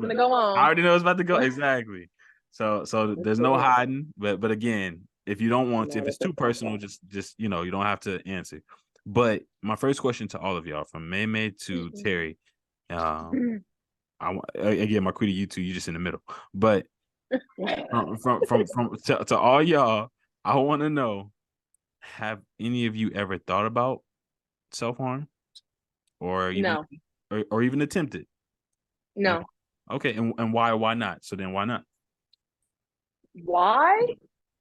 gonna go I on. already know it's about to go. Exactly. So there's no hiding. But again, if you don't want to, if it's too personal, just you know, you don't have to answer. But my first question to all of y'all, from May to Terry, again, Marquita, you two, you just in the middle. But to all y'all, I want to know: have any of you ever thought about self harm, or even No, or even attempted? no. Okay, and why not? So then why not? Why?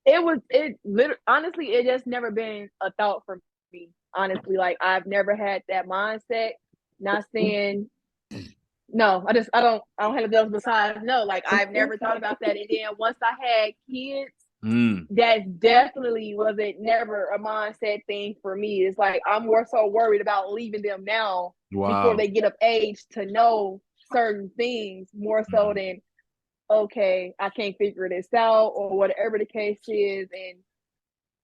It literally, honestly, it just never been a thought for me. Honestly, like I've never had that mindset. Not saying no, I don't have those besides no. Like I've never thought about that. And then once I had kids, that definitely wasn't never a mindset thing for me. It's like I'm more so worried about leaving them now before Wow. they get of age to know certain things more so than okay, I can't figure this out or whatever the case is, and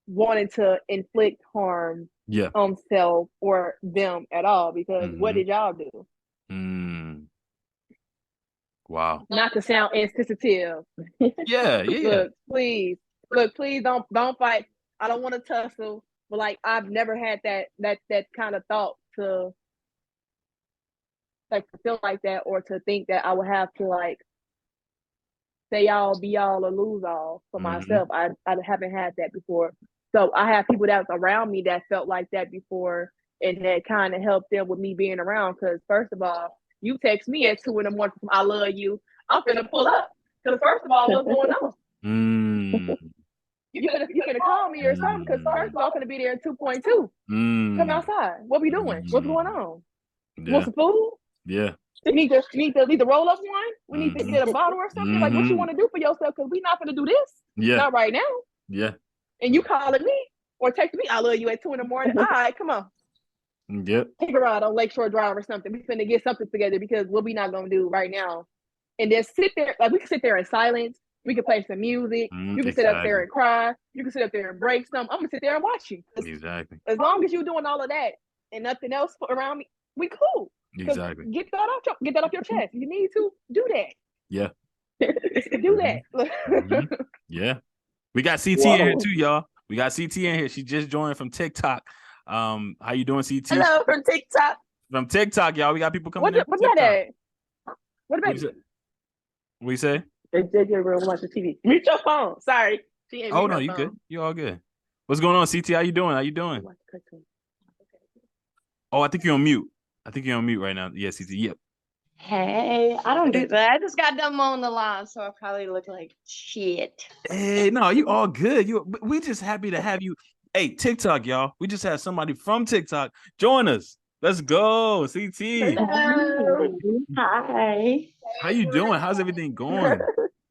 wanting to inflict harm Yeah. on self or them at all. Because what did y'all do? Wow. Not to sound insensitive. Yeah. Look, please don't fight. I don't want to tussle, but like I've never had that kind of thought to like to feel like that or to think that I would have to like say all, be all, or lose all for myself. I haven't had that before. So I have people that's around me that felt like that before, and that kind of helped them with me being around. Because first of all, you text me at 2 in the morning, I love you. I'm gonna pull up. Because first of all, what's going on? You gonna call me or something? Because first of all, I'm gonna be there at 2.2. Come outside. What we doing? What's going on? You want Yeah. some food? Yeah. You need to roll up one. We need to get a bottle or something. Like what you want to do for yourself? Because we're not gonna do this. Yeah. Not right now. Yeah. And you calling me or texting me, I love you at 2 in the morning. All right, come on. Yep. Take a ride on Lakeshore Drive or something. We finna get something together because what we not gonna do right now. And just sit there, like we can sit there in silence. We can play some music. You can sit up there Exactly. and cry. You can sit up there and break something. I'm gonna sit there and watch you. Exactly. As long as you're doing all of that and nothing else around me, we cool. Exactly. Get that off your chest. You need to do that. Yeah. Do that. Yeah. We got CT in here too, y'all. We got CT in here. She just joined from TikTok. How you doing, CT? Hello from TikTok. From TikTok, y'all. We got people coming What in from that TikTok. at? What What about you say? What you say? JJ room watch the TV. Mute your phone. Sorry. She ain't Oh mute no, her you good. phone. You all good. What's going on, CT? How you doing? How you doing? Oh, I think you're on mute. I think you're on mute right now. Yeah, CT. Yep. Hey, I don't do that. I just got done mowing the lawn, so I probably look like shit. Hey, no, you all good. We just happy to have you. Hey, TikTok, y'all. We just had somebody from TikTok join us. Let's go, CT. Hello. Hi. How you doing? How's everything going?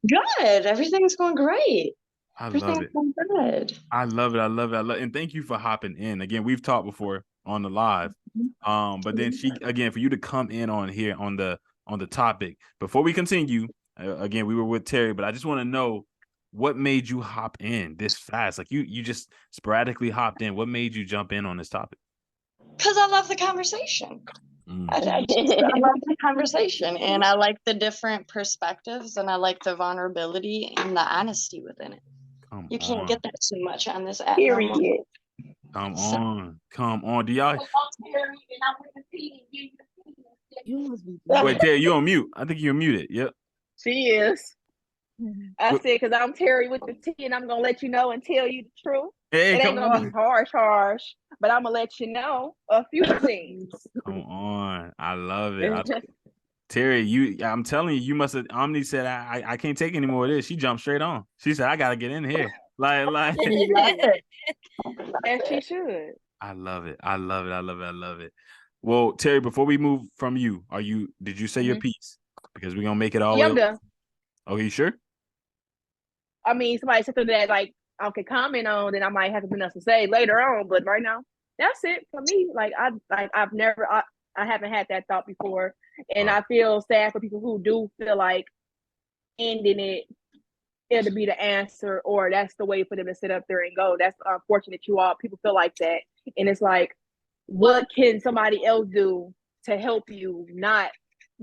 Good. Everything's going great. I love Everything's it. going good. I love it. I love it. I love it. And thank you for hopping in. Again, we've talked before on the live. But then for you to come in on here on the topic. Before we continue, again, we were with Terry, but I just want to know what made you hop in this fast? Like you just sporadically hopped in. What made you jump in on this topic? Because I love the conversation. I love the conversation, and I like the different perspectives, and I like the vulnerability and the honesty within it. You can't get that too much on this app. Period. Come on. Do y'all? Wait, Terry, you on mute? I think you're muted. Yep. She is. I said because I'm Terry with the T, and I'm gonna let you know and tell you the truth. Hey, it ain't gonna be harsh, but I'm gonna let you know a few things. Come on, I love it. Terry, I'm telling you, you must have. Omni said, I can't take any more of this. She jumped straight on. She said, I gotta get in here. Like. As she should. I love it. I love it. Well, Terry, before we move from you, did you say your piece? Because we're gonna make it all. Yeah, I'm done. Okay, you sure? I mean, somebody said that like I could comment on, then I might have something else to say later on. But right now, that's it for me. Like I've never, I haven't had that thought before, and I feel sad for people who do feel like ending it'll be the answer, or that's the way for them to sit up there and go. That's unfortunate. People feel like that, and it's like, what can somebody else do to help you not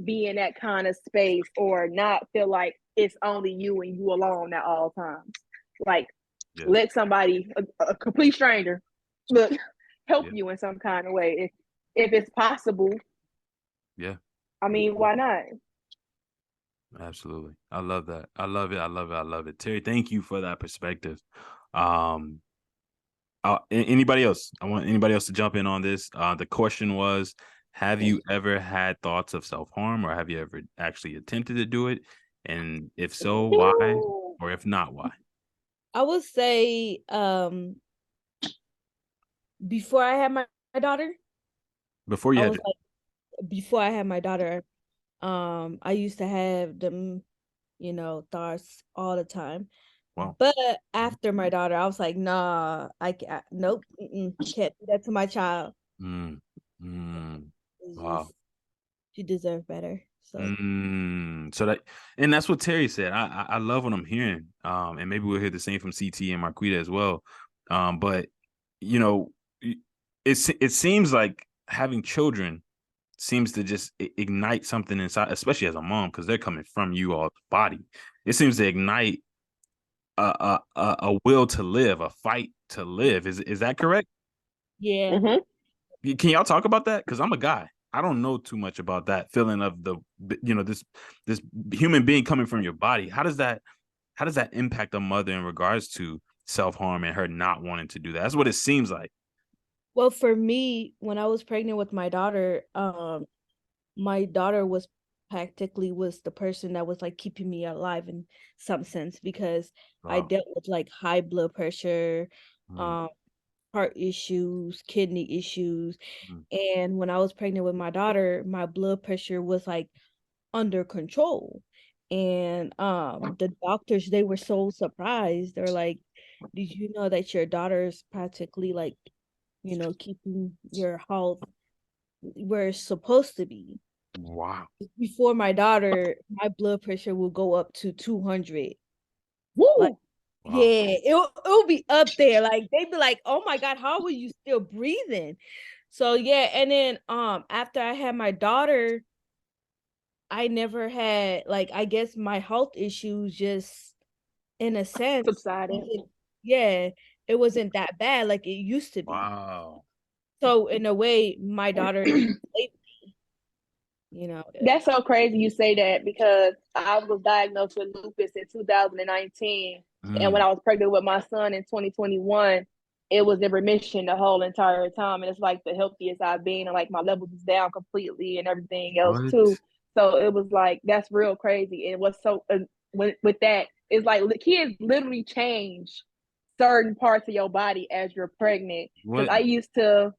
be in that kind of space or not feel like it's only you and you alone at all times. Like, let somebody, a complete stranger, help you in some kind of way if it's possible. Yeah. I mean, why not? Absolutely. I love that. I love it. I love it. I love it. Terry, thank you for that perspective. Anybody else? I want anybody else to jump in on this. The question was, have you ever had thoughts of self-harm, or have you ever actually attempted to do it? And if so, why? Or if not, why? I would say before I had my daughter. Before you had before I had my daughter, I used to have them, thoughts all the time. Wow. But after my daughter, I was like, nah, nope, can't do that to my child. Wow. She deserved better. So and that's what Terry said. I love what I'm hearing. And maybe we'll hear the same from CT and Marquita as well. But it seems like having children seems to just ignite something inside, especially as a mom, because they're coming from you all body. It seems to ignite a will to live, a fight to live. Is that correct? Yeah. Mm-hmm. Can y'all talk about that? Because I'm a guy. I don't know too much about that feeling of this human being coming from your body. How does that impact a mother in regards to self-harm and her not wanting to do that? That's what it seems like. Well, for me, when I was pregnant with my daughter was practically the person that was like keeping me alive in some sense, because I dealt with like high blood pressure, heart issues, kidney issues. And when I was pregnant with my daughter, my blood pressure was like under control. And the doctors, they were so surprised. They're like, did you know that your daughter's practically like, keeping your health where it's supposed to be? Wow. Before my daughter, my blood pressure will go up to 200. Woo! Like, wow. Yeah, it'll be up there. Like, they'd be like, oh my God, how are you still breathing? So yeah, and then after I had my daughter, I never had, like, I guess my health issues just, in a sense, subsided. Yeah, it wasn't that bad like it used to be. Wow. So in a way, my daughter saved me. That's so crazy you say that, because I was diagnosed with lupus in 2019. And when I was pregnant with my son in 2021, it was in remission the whole entire time. And it's like the healthiest I've been, and like my levels is down completely and everything else too. So it was like, that's real crazy. And what's so with that is like kids literally change certain parts of your body as you're pregnant. Because I used to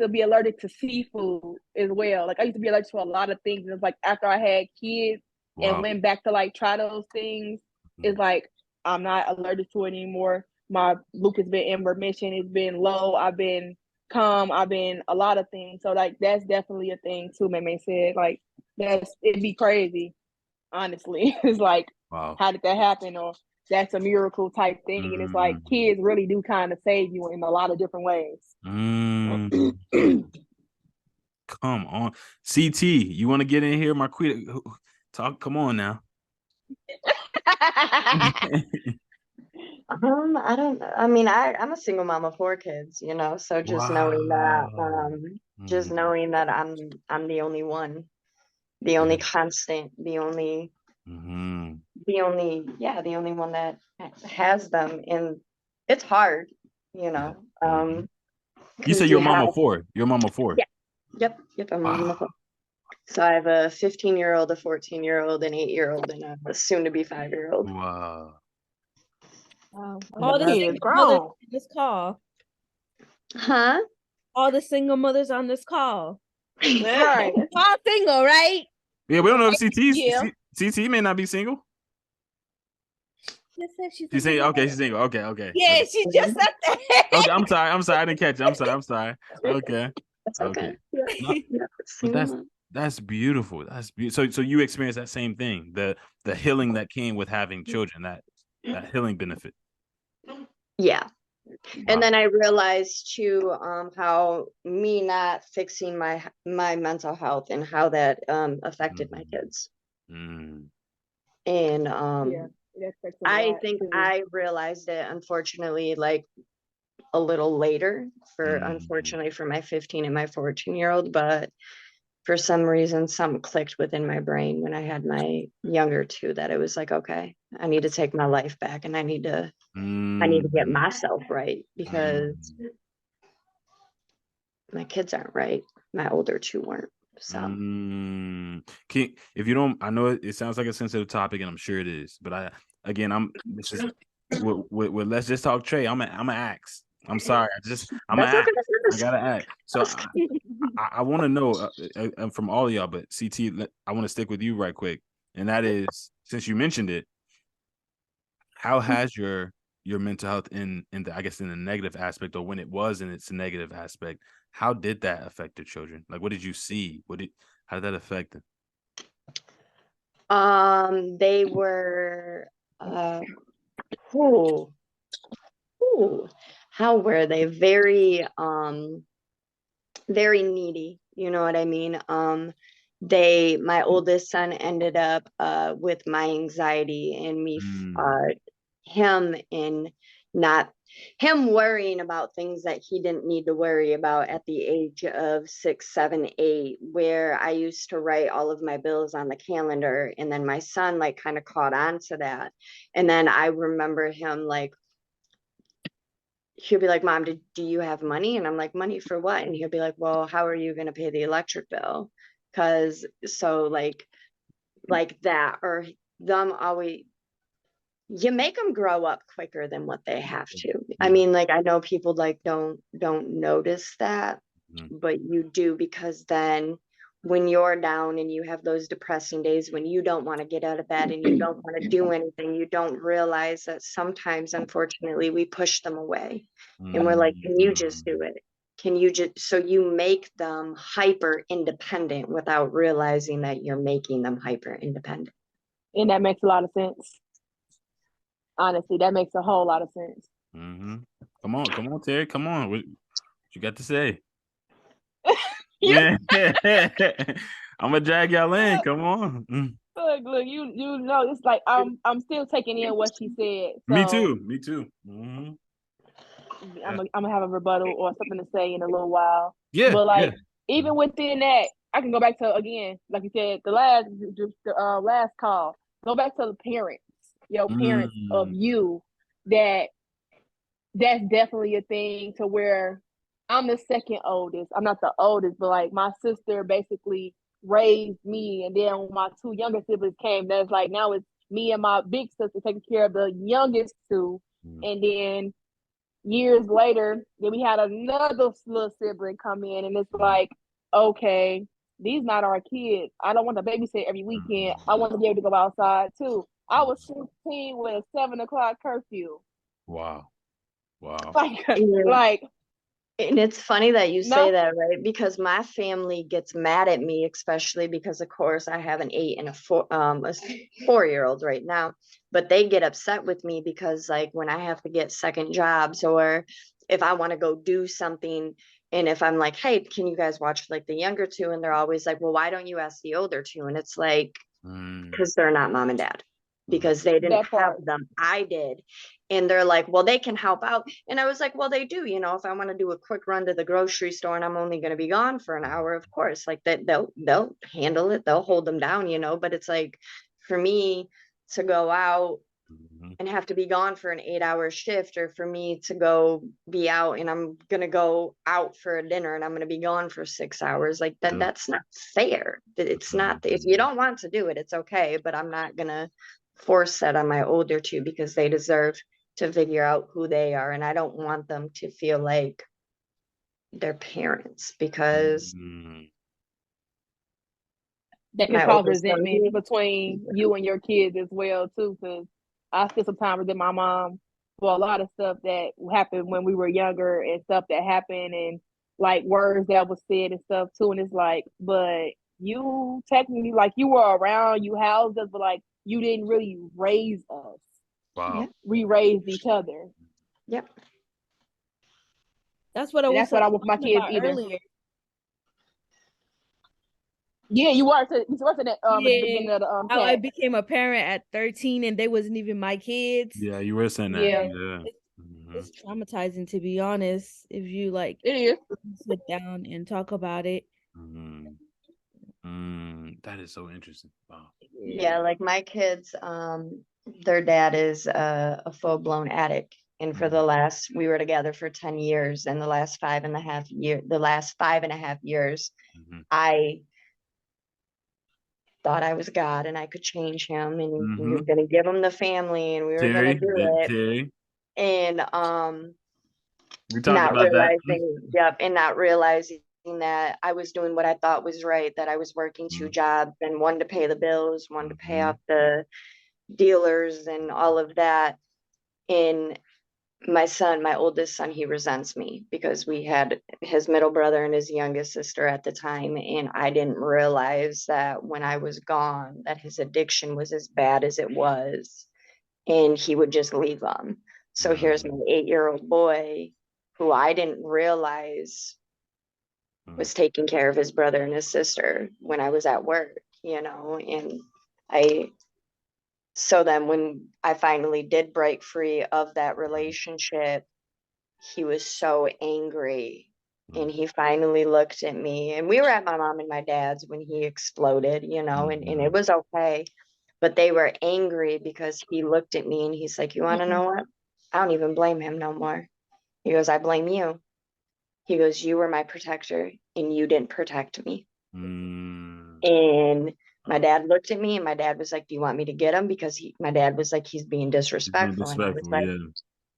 be allergic to seafood as well. Like, I used to be allergic to a lot of things. And it's like, after I had kids and went back to like try those things, it's like, I'm not allergic to it anymore. My lupus been in remission. It's been low. I've been calm. I've been a lot of things. So like, that's definitely a thing too. Meme said, like, it'd be crazy. Honestly, it's like, wow, how did that happen? Or that's a miracle type thing. And it's like, kids really do kind of save you in a lot of different ways. Come on, CT, you want to get in here, Marquita? Talk. Come on now. I don't know. I mean, I'm a single mom of 4 kids, so just knowing that, I'm the only one, the only constant, the only one that has them. And it's hard, You said you're a mom of 4. You're a mom of 4. Yeah. Yep. I'm a mom of 4. So I have a 15-year-old, a 14-year-old, an 8-year-old, and a soon-to-be 5-year-old. Wow. All the single mothers on this call. Huh? All the single mothers on this call. Right. All single, right? Yeah, we don't know if CT may not be single. She's single. Okay, she's single. Okay. Yeah, she just said that. Okay, I'm sorry. I didn't catch it. I'm sorry. Okay. That's okay. But that's beautiful. That's beautiful. So you experienced that same thing, the healing that came with having children, that healing benefit. Yeah. And then I realized too, how me not fixing my mental health and how that affected my kids. And I think I realized it, unfortunately, like a little later unfortunately for my 15 and my 14-year-old, but for some reason something clicked within my brain when I had my younger two, that it was like, okay, I need to take my life back, and I need to get myself right, because my kids aren't right. My older two weren't. So if you don't, I know it sounds like a sensitive topic, and I'm sure it is, but this is with Let's Just Talk Trey. I'm gonna ask. I'm sorry. I gotta ask. So I want to know from all of y'all, but CT, I want to stick with you right quick, and that is, since you mentioned it, how has your mental health in the, I guess, in the negative aspect, or when it was in its negative aspect, how did that affect your children? Like, what did you see? How did that affect them? They were how were they? Very very needy, you know what I mean? My oldest son ended up with my anxiety, and me him worrying about things that he didn't need to worry about at the age of 6, 7, 8, where I used to write all of my bills on the calendar, and then my son like kind of caught on to that. And then I remember him like, he'll be like, Mom, do you have money? And I'm like, money for what? And he'll be like, well, how are you going to pay the electric bill? Because so like that, or them always, you make them grow up quicker than what they have to. I mean, like, I know people like don't notice that, but you do, because then when you're down and you have those depressing days when you don't want to get out of bed and you don't want to do anything, you don't realize that sometimes, unfortunately, we push them away and we're like, can you just do it? Can you just, so you make them hyper independent without realizing that you're making them hyper independent. And that makes a lot of sense. Honestly, that makes a whole lot of sense. Come on, Terry. Come on. What you got to say? Yeah. I'm gonna drag y'all in. Come on. Look, you know, it's like I'm still taking in what she said. So Me too. I'm gonna have a rebuttal or something to say in a little while. Yeah. But like, even within that, I can go back to, again, like you said, the last call. Go back to the parents, your parents of you. That's definitely a thing, to where I'm the second oldest. I'm not the oldest, but like my sister basically raised me, and then when my two younger siblings came, that's like now it's me and my big sister taking care of the youngest two, and then years later, then we had another little sibling come in, and it's like, okay, these not our kids. I don't want to babysit every weekend. I want to be able to go outside too. I was 16 with a 7 o'clock curfew. Wow. Like, and it's funny that you say that, right? Because my family gets mad at me, especially because, of course, I have an 8 and a 4-year-old right now. But they get upset with me because, like, when I have to get second jobs, or if I want to go do something, and if I'm like, hey, can you guys watch like the younger two? And they're always like, well, why don't you ask the older two? And it's like, because they're not mom and dad, because they didn't have them. I did. And they're like, well, they can help out. And I was like, well, they do. You know, if I want to do a quick run to the grocery store and I'm only going to be gone for an hour, of course, like that, they'll handle it. They'll hold them down, you know. But it's like, for me to go out and have to be gone for an 8-hour shift, or for me to go be out and I'm going to go out for a dinner and I'm going to be gone for 6 hours, like that's not fair. It's not. If you don't want to do it, it's okay. But I'm not going to force that on my older two, because they deserve to figure out who they are, and I don't want them to feel like they're parents, because that can cause resentment between you and your kids as well too. Because I spent some time with my mom for a lot of stuff that happened when we were younger, and stuff that happened, and like words that was said and stuff too. And it's like, but you technically, like, you were around, you housed us, but like, you didn't really raise us. Wow. We raised each other. Yep. That's what I And was that's what I want for my kids about either. earlier. Yeah, you were. So you wasn't at the beginning of the how I became a parent at 13 and they wasn't even my kids. Yeah, you were saying that. Yeah. It's traumatizing, to be honest, if you like it is sit down and talk about it. That is so interesting. Wow. Yeah, like my kids, their dad is a full-blown addict. And for we were together for 10 years, and the last 5.5 years, I thought I was God and I could change him, and we were going to give him the family, and we were going to do it. And we talked about not realizing that I was doing what I thought was right, that I was working 2 jobs, and one to pay the bills, one to pay off the dealers and all of that. And my oldest son, he resents me because we had his middle brother and his youngest sister at the time. And I didn't realize that when I was gone, that his addiction was as bad as it was. And he would just leave them. So here's my 8-year-old boy who I didn't realize was taking care of his brother and his sister when I was at work, and so then when I finally did break free of that relationship, he was so angry, and he finally looked at me, and we were at my mom and my dad's when he exploded, and it was okay, but they were angry because he looked at me and he's like, you want to know what? I don't even blame him no more. He goes, I blame you. He goes, you were my protector and you didn't protect me. And my dad looked at me and my dad was like, do you want me to get him? Because my dad was like, he's being disrespectful.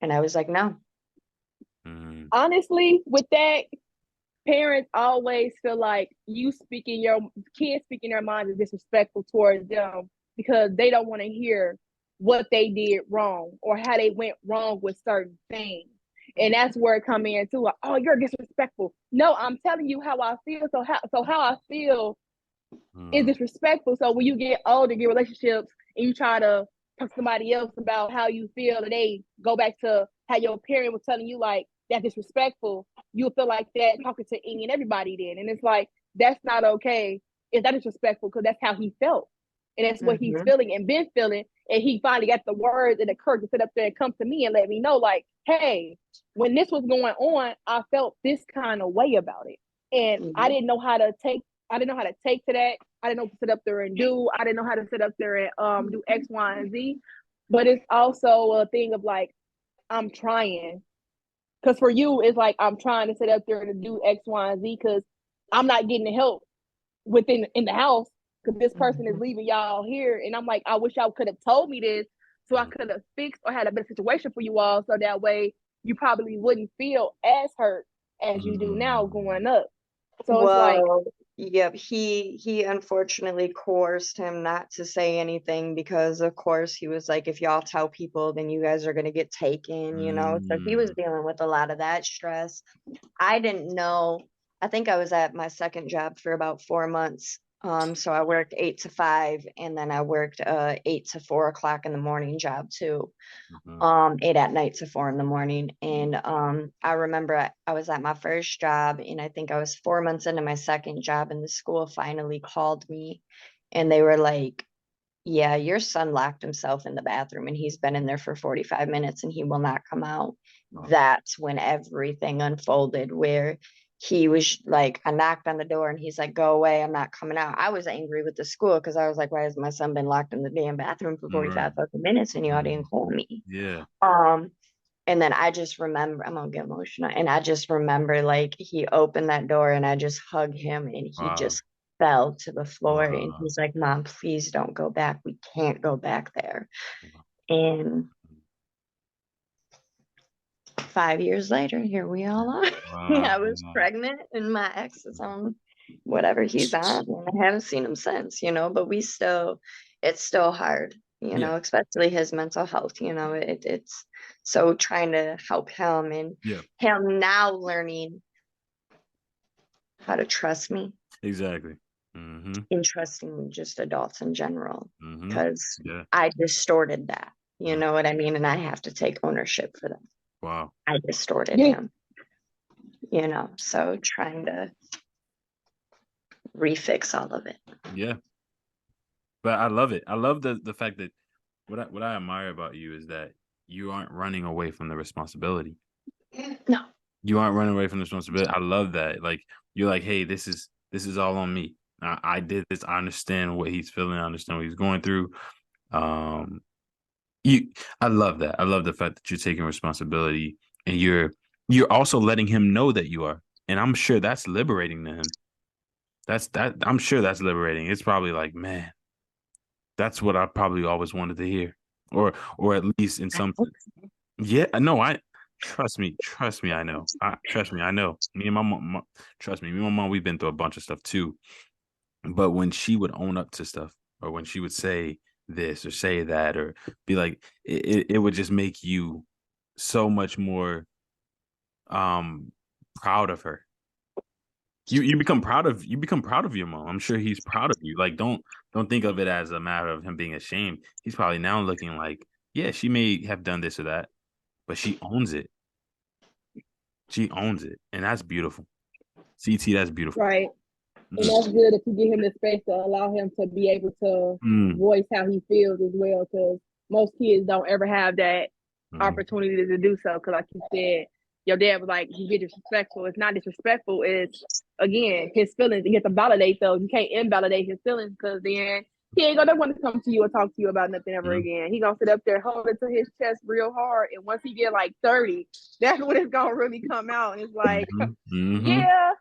And I was like, no. Honestly, with that, parents always feel like your kids speaking their mind is disrespectful towards them because they don't want to hear what they did wrong or how they went wrong with certain things. And that's where it comes into like, oh, you're disrespectful. No, I'm telling you how I feel. So how I feel is disrespectful. So when you get older, get relationships, and you try to talk to somebody else about how you feel, and they go back to how your parent was telling you like that's disrespectful, you'll feel like that talking to any and everybody then. And it's like, that's not okay. It's not disrespectful because that's how he felt. And that's what he's feeling and been feeling. And he finally got the words and the courage to sit up there and come to me and let me know, like, hey, when this was going on, I felt this kind of way about it. And I didn't know how to take to that. I didn't know what to sit up there and do. I didn't know how to sit up there and do X, Y, and Z. But it's also a thing of like, I'm trying. Because for you, it's like, I'm trying to sit up there and do X, Y, and Z because I'm not getting the help in the house because this person is leaving y'all here. And I'm like, I wish y'all could have told me this so I could have fixed or had a better situation for you all. So that way you probably wouldn't feel as hurt as you do now going up. So it's like, yep, he unfortunately coerced him not to say anything because of course he was like, if y'all tell people, then you guys are going to get taken, so he was dealing with a lot of that stress. I didn't know. I think I was at my second job for about 4 months. So I worked 8 to 5, and then I worked 8 to 4 o'clock in the morning job too. 8 at night to 4 in the morning. And I remember I was at my first job, and I think I was 4 months into my second job, and the school finally called me, and they were like, yeah, your son locked himself in the bathroom and he's been in there for 45 minutes and he will not come out. That's when everything unfolded, where he was like, I knocked on the door and he's like, go away, I'm not coming out. I was angry with the school because I was like, why has my son been locked in the damn bathroom for 45 fucking minutes and y'all didn't call me? And then I just remember, I'm gonna get emotional, and I just remember like he opened that door and I just hugged him and he just fell to the floor and he's like, Mom, please don't go back, we can't go back there. And 5 years later, here we all are. I was pregnant and my ex is on whatever he's on, and I haven't seen him since, but it's still hard, especially his mental health, it's so trying to help him and him now learning how to trust me. Exactly. And trusting just adults in general, because I distorted that, you know what I mean? And I have to take ownership for that. Wow. I distorted him. so trying to refix all of it. Yeah. But I love it. I love the fact that what I admire about you is that you aren't running away from the responsibility. No. You aren't running away from the responsibility. I love that. Like, you're like, hey, this is all on me. I did this. I understand what he's feeling. I understand what he's going through. I love that. I love the fact that you're taking responsibility, and you're also letting him know that you are. And I'm sure that's liberating to him. I'm sure that's liberating. It's probably like, man, that's what I probably always wanted to hear, or at least in some. Yeah, no, trust me, I know. Trust me, I know. Me and my mom, trust me, my mom, we've been through a bunch of stuff too. But when she would own up to stuff, or when she would say this or say that, or be like, it would just make you so much more proud of her. You become proud of your mom. I'm sure he's proud of you. Like, don't think of it as a matter of him being ashamed. He's probably now looking like, yeah, she may have done this or that, but she owns it. She owns it, and that's beautiful. CT, that's beautiful. Right. And that's good if you give him the space to allow him to be able to voice how he feels as well, because most kids don't ever have that opportunity to do so. Because like you said, your dad was like, you get disrespectful. It's not disrespectful. It's, again, his feelings. You get to validate those. You can't invalidate his feelings, because then he ain't gonna want to come to you or talk to you about nothing ever again. He gonna sit up there, hold it to his chest real hard, and once he get like 30, that's when it's gonna really come out. And it's like, yeah,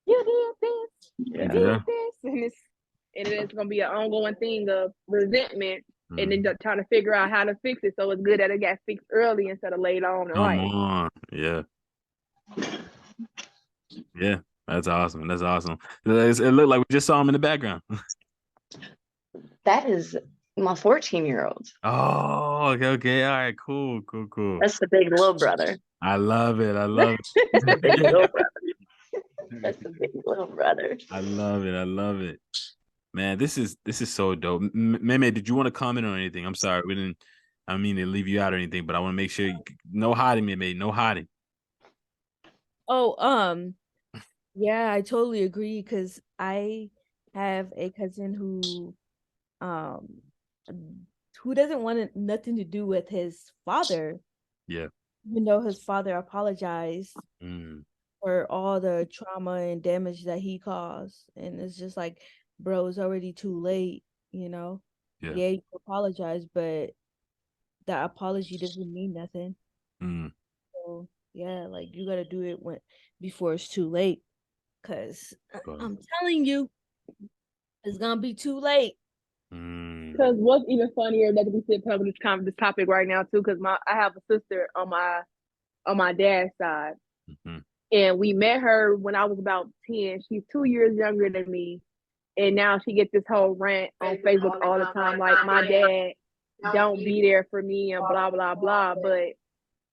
you did this, you did this, and it's gonna be an ongoing thing of resentment, and then trying to figure out how to fix it. So it's good that it got fixed early instead of later on. Right? Yeah. Yeah, that's awesome. That's awesome. It looked like we just saw him in the background. That is my 14-year-old. Oh, okay. All right, cool. That's the big little brother. I love it. That's the big little brother. That's the big little brother. I love it. Man, this is so dope. Meme, did you want to comment on anything? I'm sorry, I don't mean to leave you out or anything, but I want to make sure no hiding, Meme, no hiding. Oh, yeah, I totally agree, because I have a cousin who doesn't want nothing to do with his father. Yeah. Even though his father apologized for all the trauma and damage that he caused. And it's just like, bro, it's already too late, Yeah, you apologize, but that apology doesn't mean nothing. So yeah, like, you gotta do it before it's too late. Because I'm telling you, it's gonna be too late. Because what's even funnier that we sit cover this topic right now too, because I have a sister on my dad's side, and we met her when I was about 10. She's 2 years younger than me, and now she gets this whole rant on Facebook all the time, like, my dad don't be there for me and blah blah blah, but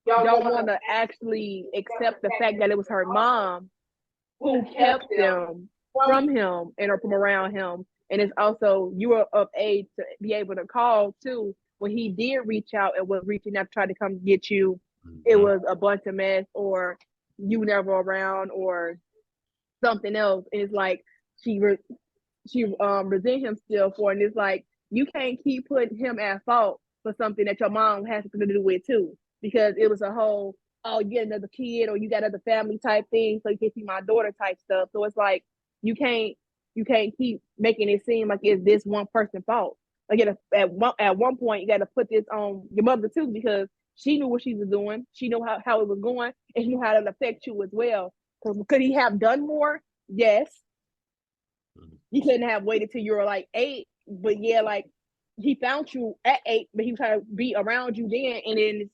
don't want to actually accept the fact that it was her mom who kept them from him or from around him. And it's also, you were of age to be able to call too. When he did reach out and was reaching out to try to come get you, it was a bunch of mess, or you never around, or something else. And it's like she resent him still for, and it's like, you can't keep putting him at fault for something that your mom has to do with too, because it was a whole, oh, you get another kid or you got other family type thing, so you can see my daughter type stuff. So it's like, you can't keep making it seem like it's this one person's fault. Like, at one point, you got to put this on your mother too, because she knew what she was doing. She knew how it was going, and she knew how it affect you as well. Could he have done more? Yes. You couldn't have waited till you were like 8, but yeah, like, he found you at 8, but he was trying to be around you then, and then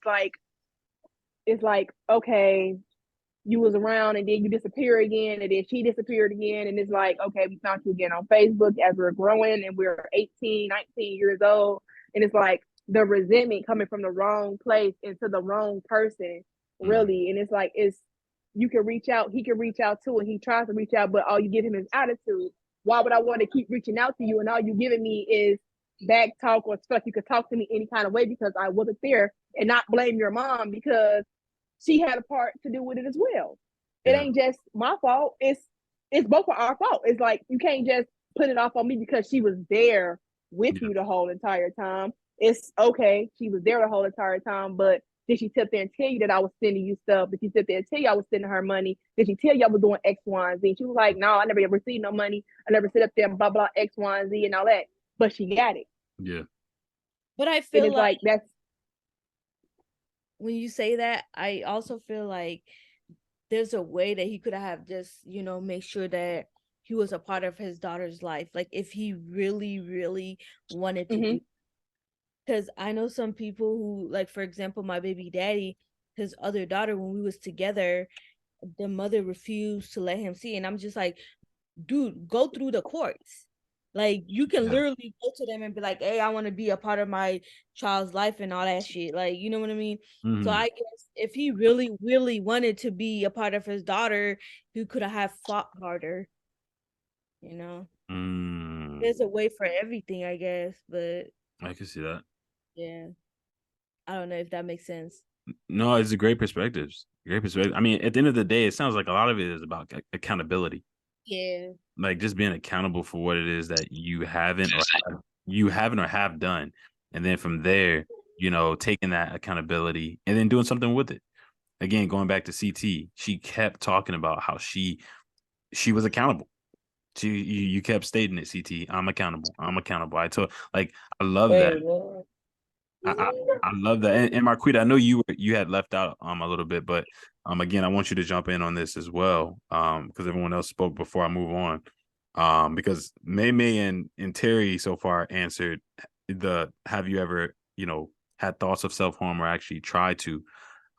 it's like, okay, you was around and then you disappear again, and then she disappeared again, and it's like, okay, we found you again on Facebook as we're growing and we're 18, 19 years old, and it's like the resentment coming from the wrong place into the wrong person, really. And it's like, you can reach out, he can reach out too, and he tries to reach out, but all you give him is attitude. Why would I want to keep reaching out to you, and all you giving me is back talk or stuff? You could talk to me any kind of way because I wasn't there, and not blame your mom because she had a part to do with it as well. it ain't just my fault. It's both of our fault. It's like you can't just put it off on me because she was there with you the whole entire time. It's okay, she was there the whole entire time, but did she sit there and tell you that I was sending you stuff? Did she sit there and tell you I was sending her money? Did she tell you I was doing X, Y, and Z? She was like, no, I never received no money. I never sit up there and blah, blah, X, Y, and Z and all that. But she got it. Yeah. But I feel like that's when you say that, I also feel like there's a way that he could have just, make sure that he was a part of his daughter's life. Like if he really, really wanted to do. Because I know some people who, like, for example, my baby daddy, his other daughter, when we was together, the mother refused to let him see. And I'm just like, dude, go through the courts. Like, you can literally go to them and be like, hey, I want to be a part of my child's life and all that shit. Like, you know what I mean? So I guess if he really, really wanted to be a part of his daughter, he could have fought harder. There's a way for everything, I guess, but I can see that. Yeah. I don't know if that makes sense. No, it's a great perspective. Great perspective. I mean, at the end of the day, it sounds like a lot of it is about accountability. Yeah. Like just being accountable for what it is that you haven't or have done. And then from there, taking that accountability and then doing something with it. Again, going back to CT, she kept talking about how she was accountable. You kept stating it, CT. I'm accountable. I love that. I love that. And Marquita, I know you had left out a little bit, but again, I want you to jump in on this as well. Because everyone else spoke before I move on. Because May and Terry so far answered have you ever, had thoughts of self-harm or actually tried to?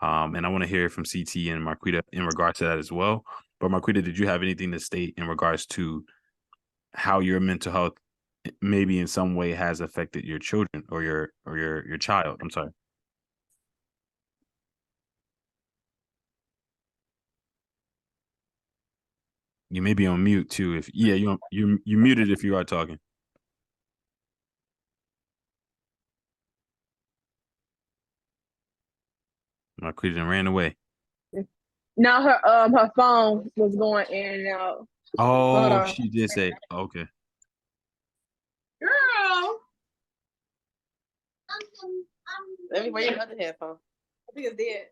And I want to hear from CT and Marquita in regards to that as well. But Marquita, did you have anything to state in regards to how your mental health maybe in some way has affected your children or your child? I'm sorry. You may be on mute too. You muted if you are talking. Marquita ran away. Now her phone was going in and out. Oh, she did say okay. Girl. Let me wear your other headphone. I think it's dead.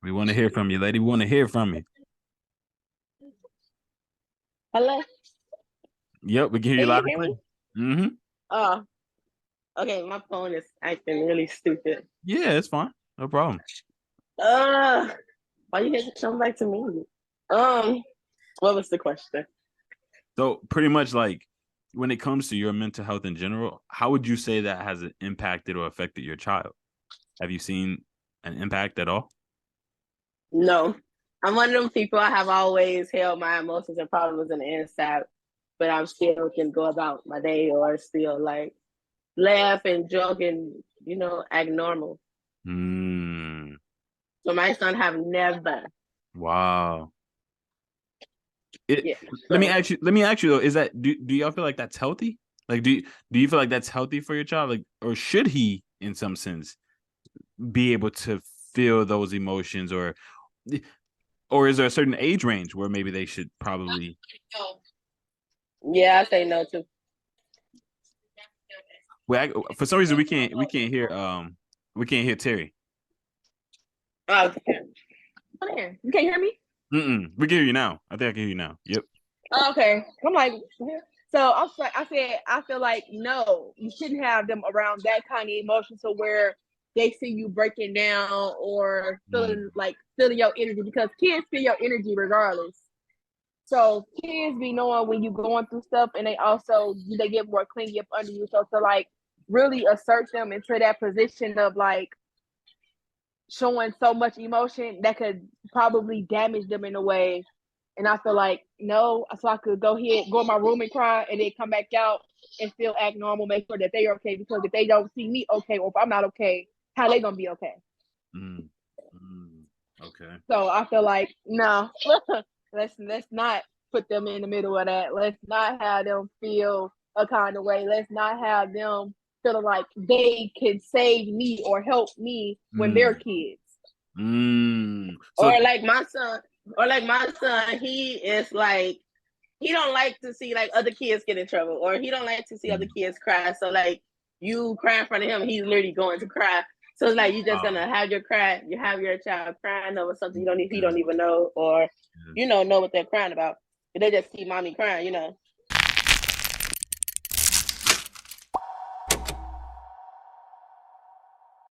We want to hear from you, lady. We want to hear from you. Hello? Yep, we can hear you loud and clear. Oh. Okay, my phone is acting really stupid. Yeah, it's fine. No problem. Why you had to come back to me? What was the question? So pretty much like when it comes to your mental health in general, how would you say that has impacted or affected your child? Have you seen an impact at all? No. I'm one of them people, I have always held my emotions and problems in the inside, but I'm still can go about my day or still like laugh and joke and, act normal. So my son have never. Wow. Let me ask you though, is that do y'all feel like that's healthy? Like do you feel like that's healthy for your child? Like, or should he in some sense be able to feel those emotions, or is there a certain age range where maybe they should probably? Yeah, I say no too. Well, for some reason we can't hear Terry. Oh, okay. You can't hear me? We can hear you now. I think I can hear you now. Yep. Okay. I'm like, so I feel like no, you shouldn't have them around that kind of emotion to where they see you breaking down or feeling your energy, because kids feel your energy regardless. So kids be knowing when you're going through stuff, and they get more clingy up under you. So to like really assert them into that position of like showing so much emotion that could probably damage them in a way. And I feel like no, so I could go in my room and cry and then come back out and still act normal, make sure that they are okay, because if they don't see me okay, or if I'm not okay, how they gonna be okay? Okay. So I feel like no, let's not put them in the middle of that. Let's not have them feel a kind of way. Let's not have them feeling like they can save me or help me when they're kids. So, or like my son, he is like, he don't like to see like other kids get in trouble, or he don't like to see other kids cry. So like, you cry in front of him, he's literally going to cry. So it's like, you're just gonna have your child crying over something he don't even know, or know what they're crying about. They just see mommy crying,